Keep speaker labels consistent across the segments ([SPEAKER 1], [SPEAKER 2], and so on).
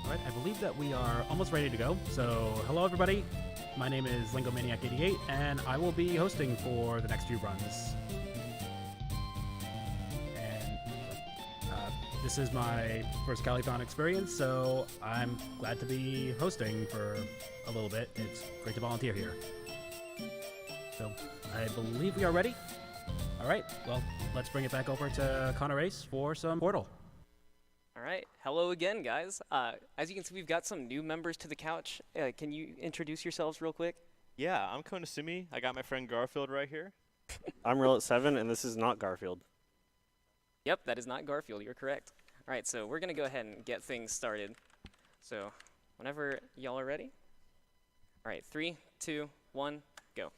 [SPEAKER 1] All right, I believe that we are almost ready to go. So, hello everybody. My name is Lingomaniac88, and I will be hosting for the next few runs. And this is my first Calithon experience, so I'm glad to be hosting for a little bit. It's great to volunteer here. So, I believe we are ready. All right, well, let's bring it back over to ConnorAce for some Portal.
[SPEAKER 2] All right, hello again, guys. As you can see, we've got some new members to the couch. Can you introduce yourselves real quick?
[SPEAKER 3] Yeah, I'm Konasumi. I got my friend Garfield right here.
[SPEAKER 4] I'm Real7, and this is not Garfield.
[SPEAKER 2] Yep, that is not Garfield. You're correct. All right, so we're going to go ahead and get things started. So whenever y'all are ready. All right, 3, 2, 1, go.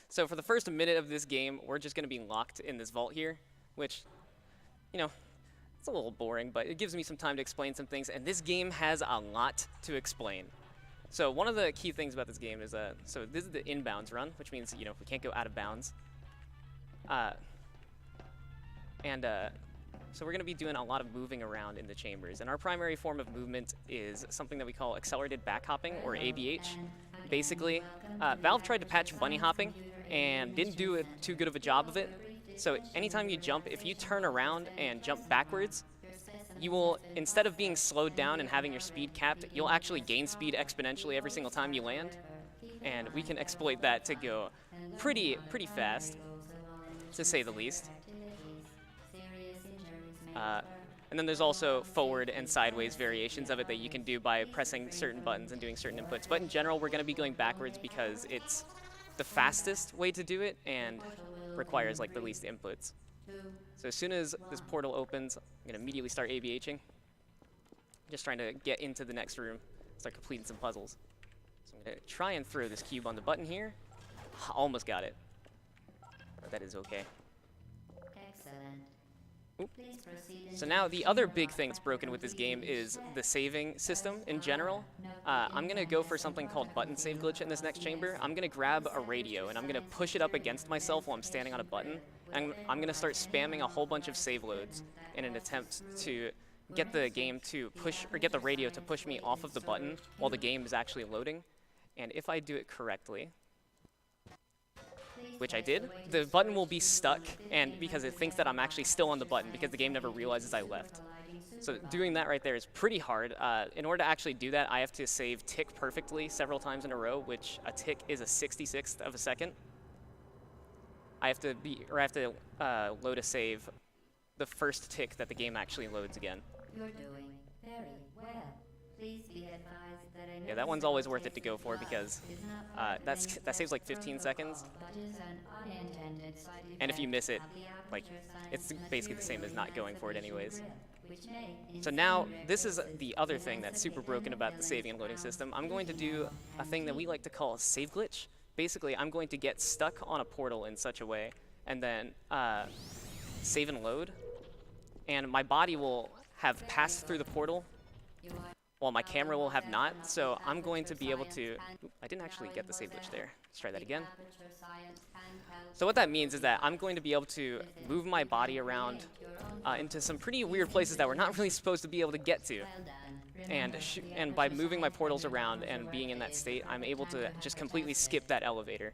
[SPEAKER 2] So for the first minute of this game, we're just going to be locked in this vault here, which, you know, it's a little boring, but it gives me some time to explain some things, and this game has a lot to explain. So one of the key things about this game is, so this is the inbounds run, which means, you know, we can't go out of bounds. So we're going to be doing a lot of moving around in the chambers, and our primary form of movement is something that we call accelerated backhopping, or ABH. Basically, Valve tried to patch bunny hopping and didn't do too good of a job of it. So anytime you jump, if you turn around and jump backwards, you will, instead of being slowed down and having your speed capped, you'll actually gain speed exponentially every single time you land. And we can exploit that to go pretty fast, to say the least. And then there's also forward and sideways variations of it that you can do by pressing certain buttons and doing certain inputs. But in general, we're going to be going backwards because it's the fastest way to do it and requires like the least inputs. So as soon as this portal opens, I'm going to immediately start ABHing. Just trying to get into the next room, start completing some puzzles. So I'm going to try and throw this cube on the button here. Almost got it. But that is okay.
[SPEAKER 5] Excellent.
[SPEAKER 2] Oop. So now the other big thing that's broken with this game is the saving system in general. I'm going to go for something called button save glitch in this next chamber. I'm going to grab a radio and I'm going to push it up against myself while I'm standing on a button. And I'm going to start spamming a whole bunch of save loads in an attempt to get the game to push, or get the radio to push me off of the button while the game is actually loading. And if I do it correctly, which I did, the button will be stuck, and because it thinks that I'm actually still on the button because the game never realizes I left. So doing that right there is pretty hard. In order to actually do that, I have to save tick perfectly several times in a row, which a tick is a 66th of a second. I have to load a save the first tick that the game actually loads again.
[SPEAKER 5] You're doing very well. Please be advised that
[SPEAKER 2] Yeah, that one's always worth it to go for because that saves like 15 seconds. And if you miss it, like, it's basically the same as not going for it anyways. So now, this is the other thing that's super broken about the saving and loading system. I'm going to do a thing that we like to call a save glitch. Basically, I'm going to get stuck on a portal in such a way, and then save and load, and my body will have passed through the portal, while my camera will have not. So I'm going to be able to... Ooh, I didn't actually get the save glitch there. Let's try that again. So what that means is that I'm going to be able to move my body around into some pretty weird places that we're not really supposed to be able to get to. And by moving my portals around and being in that state, I'm able to just completely skip that elevator.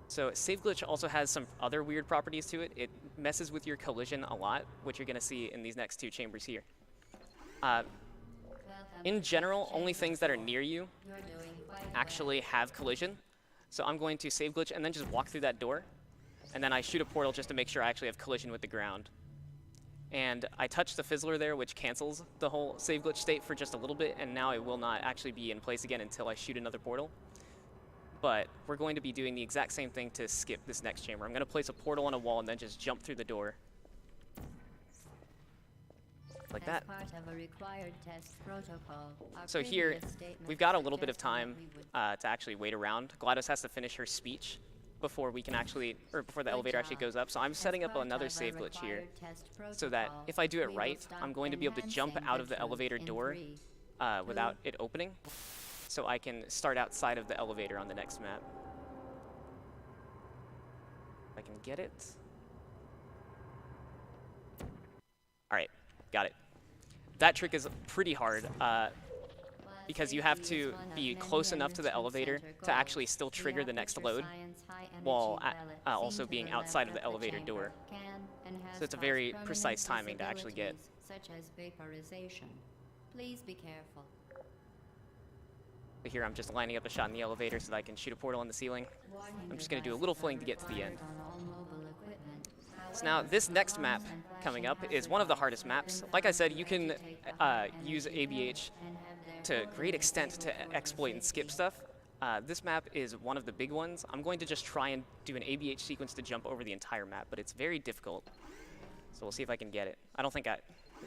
[SPEAKER 2] So save glitch also has some other weird properties to it. It messes with your collision a lot, which you're going to see in these next two chambers here. In general, only things that are near you actually have collision. So I'm going to save glitch and then just walk through that door. And then I shoot a portal just to make sure I actually have collision with the ground. and I touched the fizzler there, which cancels the whole save glitch state for just a little bit, and now it will not actually be in place again until I shoot another portal. But we're going to be doing the exact same thing to skip this next chamber. I'm going to place a portal on a wall and then just jump through the door. Like that. So here, we've got a little bit of time to actually wait around. GLaDOS has to finish her speech before we can actually, or before the elevator actually goes up. So I'm setting up another save glitch here so that if I do it right, I'm going to be able to jump out of the elevator door without it opening. So I can start outside of the elevator on the next map. If I can get it. All right, got it. That trick is pretty hard because you have to be close enough to the elevator to actually still trigger the next load while also being outside of the elevator door. So it's a very precise timing to actually get.
[SPEAKER 5] Such as vaporization. Please be careful.
[SPEAKER 2] But here I'm just lining up a shot in the elevator so that I can shoot a portal on the ceiling. I'm just going to do a little fling to get to the end. So now this next map coming up is one of the hardest maps. Like I said, you can use ABH to great extent to exploit and skip stuff. This map is one of the big ones. I'm going to just try and do an ABH sequence to jump over the entire map, but it's very difficult. So we'll see if I can get it. I don't think I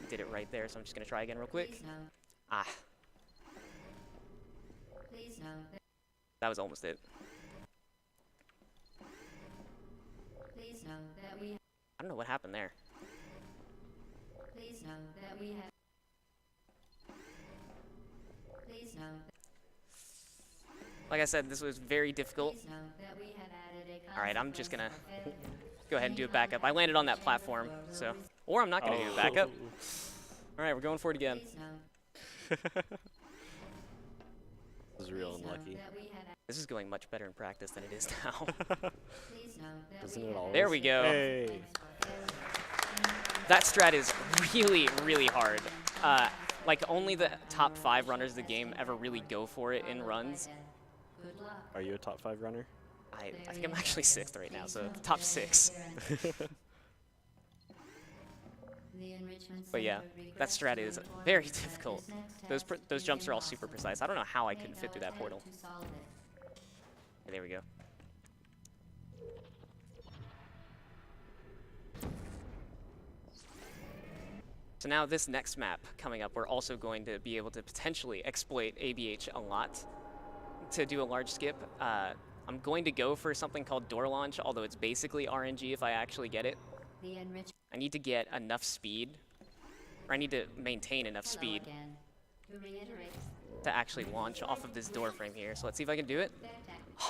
[SPEAKER 2] did it right there, so I'm just going to try again real quick. Ah. That was almost it. I don't know what happened there. Like I said, this was very difficult. Alright, I'm just gonna go ahead and do a backup. I landed on that platform, so... Or I'm not gonna do a backup. Alright, we're going for it again.
[SPEAKER 4] This is real unlucky.
[SPEAKER 2] This is going much better in practice than it is now.
[SPEAKER 4] Isn't it always?
[SPEAKER 2] There we go.
[SPEAKER 4] Hey.
[SPEAKER 2] That strat is really, really hard. Like, only the top 5 runners of the game ever really go for it in runs.
[SPEAKER 4] Are you a top 5 runner?
[SPEAKER 2] I think I'm actually 6th right now, so top 6. But yeah, that strat is very difficult. Those jumps are all super precise. I don't know how I couldn't fit through that portal. Okay, there we go. So now this next map coming up, we're also going to be able to potentially exploit ABH a lot to do a large skip. I'm going to go for something called door launch, although it's basically RNG if I actually get it. I need to get enough speed, or I need to maintain enough speed to actually launch off of this door frame here. So let's see if I can do it.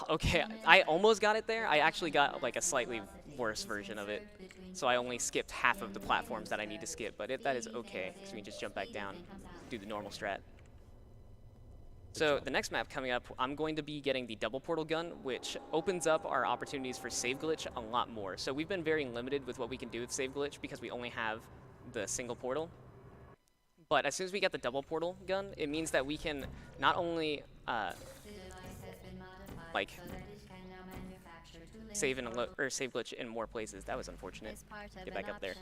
[SPEAKER 2] Okay, I almost got it there. I actually got like a slightly worse version of it. So I only skipped half of the platforms that I need to skip, but that is okay, because we can just jump back down, do the normal strat. So the next map coming up, I'm going to be getting the double portal gun, which opens up our opportunities for save glitch a lot more. So we've been very limited with what we can do with save glitch because we only have the single portal. But as soon as we get the double portal gun, it means that we can not only like save glitch in more places. That was unfortunate. Get back up there.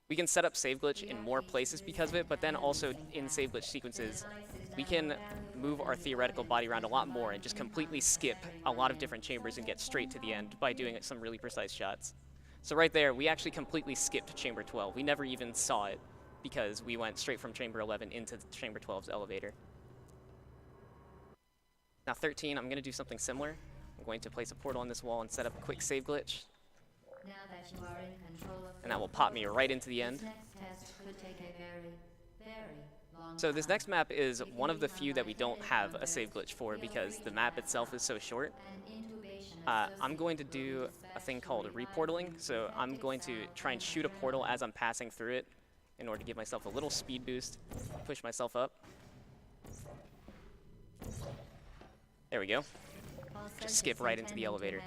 [SPEAKER 2] We can set up save glitch in more places because of it, but then also in save glitch sequences, we can move our theoretical body around a lot more and just completely skip a lot of different chambers and get straight to the end by doing some really precise shots. So right there, we actually completely skipped chamber 12. We never even saw it because we went straight from chamber 11 into chamber 12's elevator. Now 13, I'm going to do something similar. I'm going to place a portal on this wall and set up a quick save glitch. And that will pop me right into the end. So this next map is one of the few that we don't have a save glitch for because the map itself is so short. I'm going to do a thing called reportaling. So I'm going to try and shoot a portal as I'm passing through it in order to give myself a little speed boost, push myself up. There we go. Just skip right into the elevator.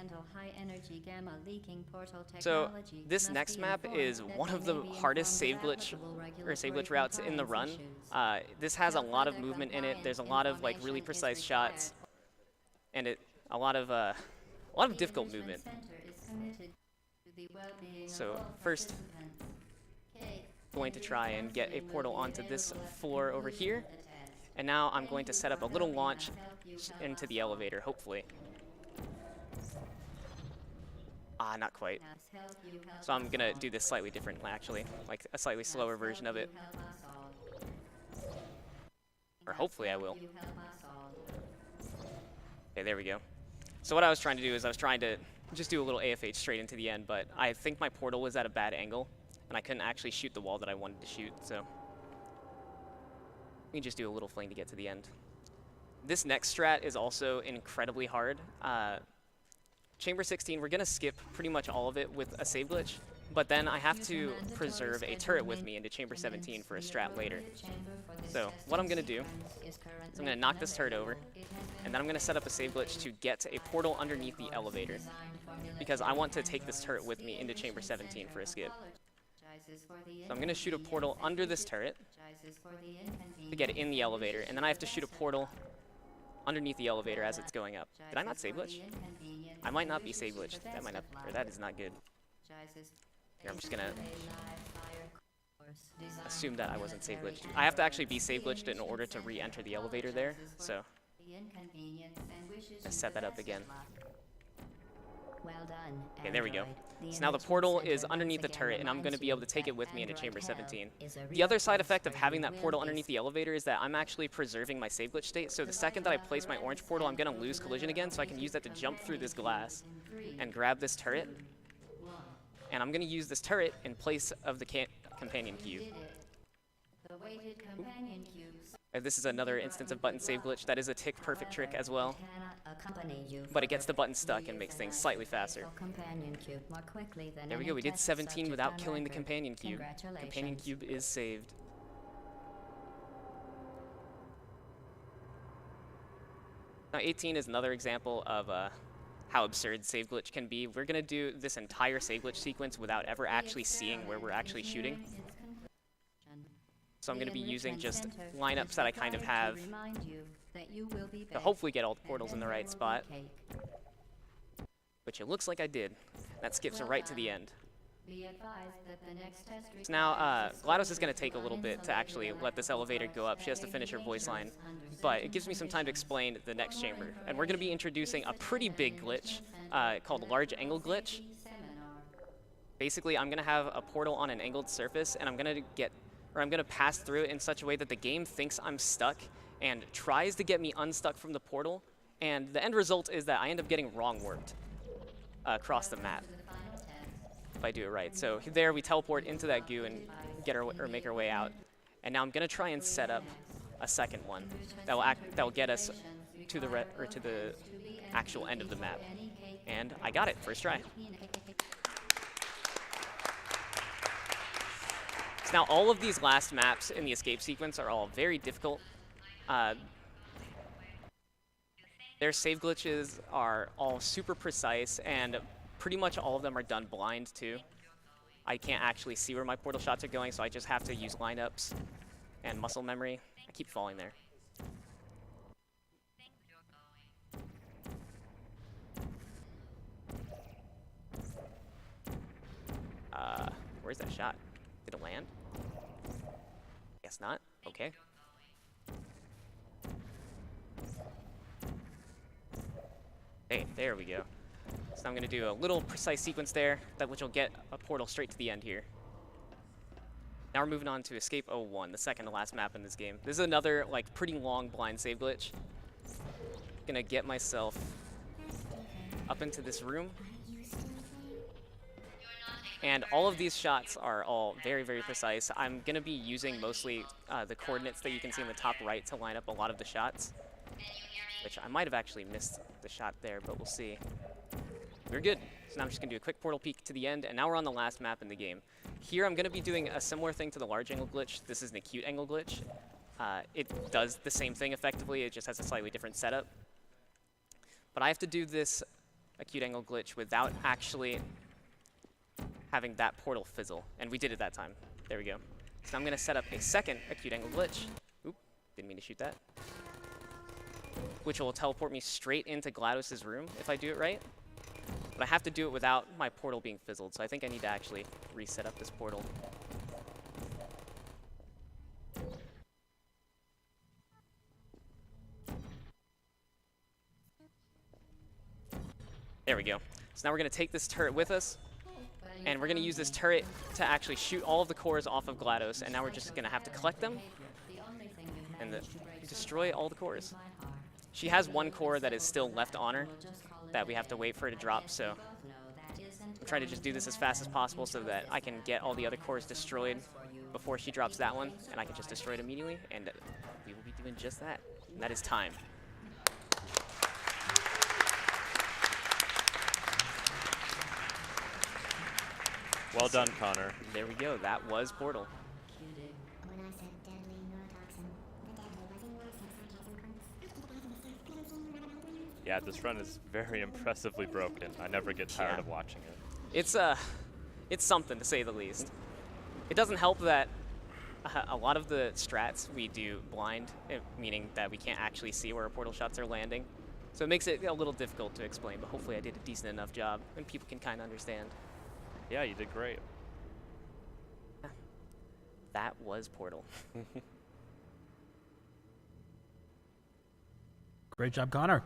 [SPEAKER 2] So this next map is one of the hardest save glitch routes in the run. This has a lot of movement in it. There's a lot of like really precise shots, and a lot of difficult movement. So first, going to try and get a portal onto this floor over here. And now I'm going to set up a little launch into the elevator, hopefully. Ah, not quite. So I'm gonna do this slightly differently, actually, like a slightly slower version of it. Or hopefully I will. Okay, there we go. So what I was trying to do is I was trying to just do a little AFH straight into the end, but I think my portal was at a bad angle, and I couldn't actually shoot the wall that I wanted to shoot, so we can just do a little fling to get to the end. This next strat is also incredibly hard. Chamber 16, we're going to skip pretty much all of it with a save glitch, but then I have to preserve a turret with me into Chamber 17 for a strat later. So what I'm going to do is I'm going to knock this turret over, and then I'm going to set up a save glitch to get a portal underneath the elevator, because I want to take this turret with me into Chamber 17 for a skip. So I'm going to shoot a portal under this turret to get it in the elevator, and then I have to shoot a portal underneath the elevator as it's going up. Did I not save glitch? I might not be save glitched. That might not, or that is not good. Here, I'm just gonna assume that I wasn't save glitched. I have to actually be save glitched in order to re-enter the elevator there, so let's set that up again. Okay, there we go. So now the portal is underneath the turret, and I'm going to be able to take it with me into Chamber 17. The other side effect of having that portal underneath the elevator is that I'm actually preserving my save glitch state, so the second that I place my orange portal, I'm going to lose collision again, so I can use that to jump through this glass and grab this turret. And I'm going to use this turret in place of the companion cube. This is another instance of button save glitch. That is a tick perfect trick as well, but it gets the button stuck and makes things slightly faster. There we go, we did 17 without killing the companion cube. Companion cube is saved. Now 18 is another example of how absurd save glitch can be. We're going to do this entire save glitch sequence without ever actually seeing where we're actually shooting. So I'm going to be using just lineups that I kind of have to hopefully get all the portals in the right spot. Which it looks like I did. That skips right to the end. So now GLaDOS is going to take a little bit to actually let this elevator go up. She has to finish her voice line. But it gives me some time to explain the next chamber. And we're going to be introducing a pretty big glitch called large angle glitch. Basically, I'm going to have a portal on an angled surface, and I'm going to pass through it in such a way that the game thinks I'm stuck and tries to get me unstuck from the portal, and the end result is that I end up getting wrong warped across the map if I do it right. So there we teleport into that goo and get our or make our way out. And now I'm going to try and set up a second one that will get us to the actual end of the map. And I got it first try. Now, all of these last maps in the escape sequence are all very difficult. Their save glitches are all super precise, and pretty much all of them are done blind, too. I can't actually see where my portal shots are going, so I just have to use lineups and muscle memory. I keep falling there. Where's that shot? Did it land? Guess not. Okay. Hey, there we go. So I'm going to do a little precise sequence there, which will get a portal straight to the end here. Now we're moving on to Escape 01, the second to last map in this game. This is another like pretty long blind save glitch. Gonna get myself up into this room. And all of these shots are all very, very precise. I'm going to be using mostly the coordinates that you can see in the top right to line up a lot of the shots, which I might have actually missed the shot there, but we'll see. We're good. So now I'm just going to do a quick portal peek to the end, and now we're on the last map in the game. Here I'm going to be doing a similar thing to the large angle glitch. This is an acute angle glitch. It does the same thing effectively, it just has a slightly different setup. But I have to do this acute angle glitch without actually having that portal fizzle, and we did it that time. There we go. So I'm going to set up a second acute angle glitch. Oop, didn't mean to shoot that. Which will teleport me straight into GLaDOS's room if I do it right. But I have to do it without my portal being fizzled, so I think I need to actually reset up this portal. There we go. So now we're going to take this turret with us, and we're going to use this turret to actually shoot all of the cores off of GLaDOS, and now we're just going to have to collect them and destroy all the cores. She has one core that is still left on her that we have to wait for her to drop, so I'm trying to just do this as fast as possible so that I can get all the other cores destroyed before she drops that one, and I can just destroy it immediately, and we will be doing just that. And that is time.
[SPEAKER 3] Well done, Connor.
[SPEAKER 2] There we go. That was Portal.
[SPEAKER 3] Yeah, this run is very impressively broken. I never get tired of watching it.
[SPEAKER 2] It's something, to say the least. It doesn't help that a lot of the strats we do blind, meaning that we can't actually see where our portal shots are landing. So it makes it a little difficult to explain, but hopefully I did a decent enough job and people can kind of understand.
[SPEAKER 3] Yeah, you did great.
[SPEAKER 2] That was Portal.
[SPEAKER 1] Great job, Connor.